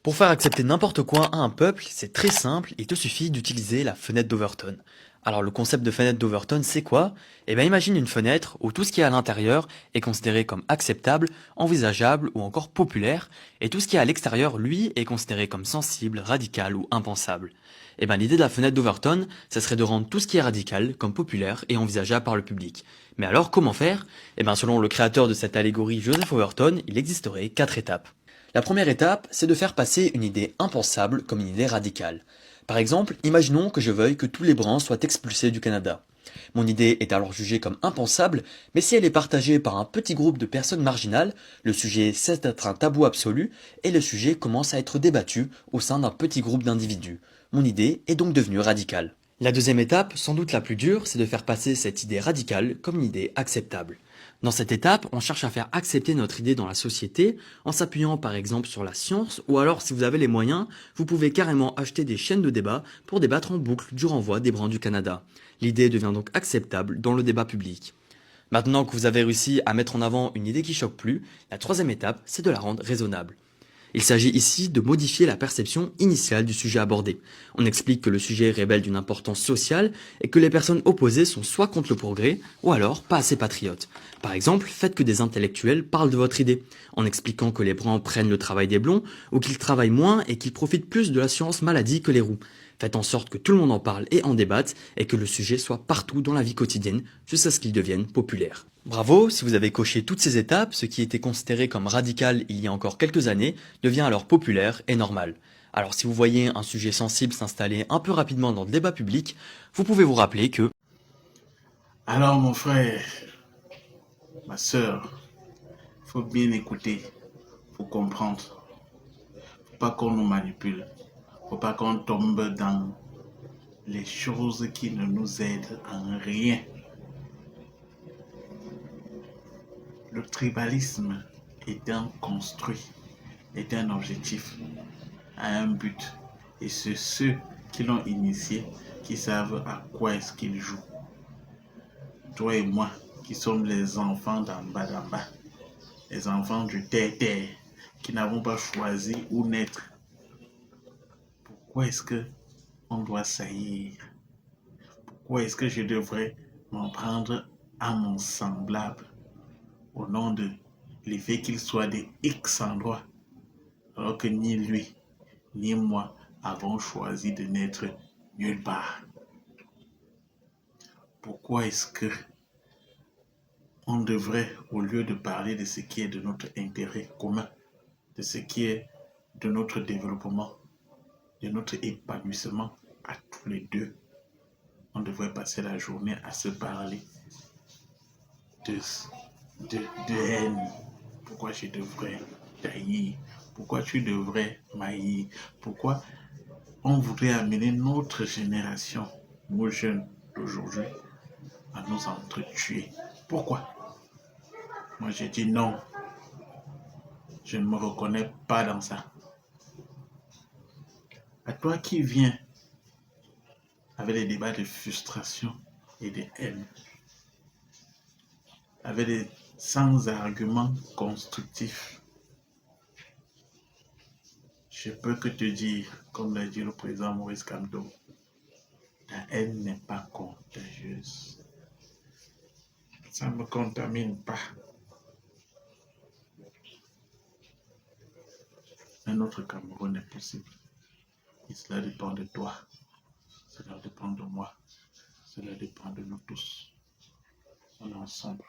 Pour faire accepter n'importe quoi à un peuple, c'est très simple, il te suffit d'utiliser la fenêtre d'Overton. Alors le concept de fenêtre d'Overton, c'est quoi? Eh bien imagine une fenêtre où tout ce qui est à l'intérieur est considéré comme acceptable, envisageable ou encore populaire, et tout ce qui est à l'extérieur, lui, est considéré comme sensible, radical ou impensable. Eh bien l'idée de la fenêtre d'Overton, ça serait de rendre tout ce qui est radical comme populaire et envisageable par le public. Mais alors comment faire? Eh bien selon le créateur de cette allégorie, Joseph Overton, il existerait 4 étapes. La première étape, c'est de faire passer une idée impensable comme une idée radicale. Par exemple, imaginons que je veuille que tous les Bruns soient expulsés du Canada. Mon idée est alors jugée comme impensable, mais si elle est partagée par un petit groupe de personnes marginales, le sujet cesse d'être un tabou absolu et le sujet commence à être débattu au sein d'un petit groupe d'individus. Mon idée est donc devenue radicale. La deuxième étape, sans doute la plus dure, c'est de faire passer cette idée radicale comme une idée acceptable. Dans cette étape, on cherche à faire accepter notre idée dans la société en s'appuyant par exemple sur la science ou alors si vous avez les moyens, vous pouvez carrément acheter des chaînes de débat pour débattre en boucle du renvoi des Bruns du Canada. L'idée devient donc acceptable dans le débat public. Maintenant que vous avez réussi à mettre en avant une idée qui choque plus, la troisième étape, c'est de la rendre raisonnable. Il s'agit ici de modifier la perception initiale du sujet abordé. On explique que le sujet révèle d'une importance sociale et que les personnes opposées sont soit contre le progrès ou alors pas assez patriotes. Par exemple, faites que des intellectuels parlent de votre idée, en expliquant que les Bruns prennent le travail des blonds ou qu'ils travaillent moins et qu'ils profitent plus de l'assurance maladie que les roux. Faites en sorte que tout le monde en parle et en débatte et que le sujet soit partout dans la vie quotidienne jusqu'à ce qu'il devienne populaire. Bravo, si vous avez coché toutes ces étapes, ce qui était considéré comme radical il y a encore quelques années devient alors populaire et normal. Alors si vous voyez un sujet sensible s'installer un peu rapidement dans le débat public, vous pouvez vous rappeler que Alors, mon frère, ma soeur, faut bien écouter, faut comprendre. Faut pas qu'on nous manipule. Faut pas qu'on tombe dans les choses qui ne nous aident en rien. Le tribalisme est un construit, est un objectif, a un but. Et c'est ceux qui l'ont initié qui savent à quoi est-ce qu'ils jouent. Toi et moi, qui sommes les enfants d'en bas, les enfants du terre-terre, qui n'avons pas choisi où naître. Pourquoi est-ce que on doit saillir? Pourquoi est-ce que je devrais m'en prendre à mon semblable au nom de l'effet qu'il soit des X endroits, alors que ni lui, ni moi avons choisi de naître nulle part? Pourquoi est-ce que on devrait, au lieu de parler de ce qui est de notre intérêt commun, de ce qui est de notre développement, de notre épanouissement à tous les deux, on devrait passer la journée à se parler de, de haine? Pourquoi je devrais tailler? Pourquoi tu devrais mailler? Pourquoi on voudrait amener notre génération, nos jeunes d'aujourd'hui, à nous entretuer? Pourquoi? Moi, j'ai dit non, je ne me reconnais pas dans ça. À toi qui viens avec des débats de frustration et de haine, avec des sans arguments constructifs, je peux que te dire, comme l'a dit le président Maurice Kamto, la haine n'est pas contagieuse. Ça ne me contamine pas. Un autre Cameroun est possible. Et cela dépend de toi. Cela dépend de moi. Cela dépend de nous tous. On est ensemble.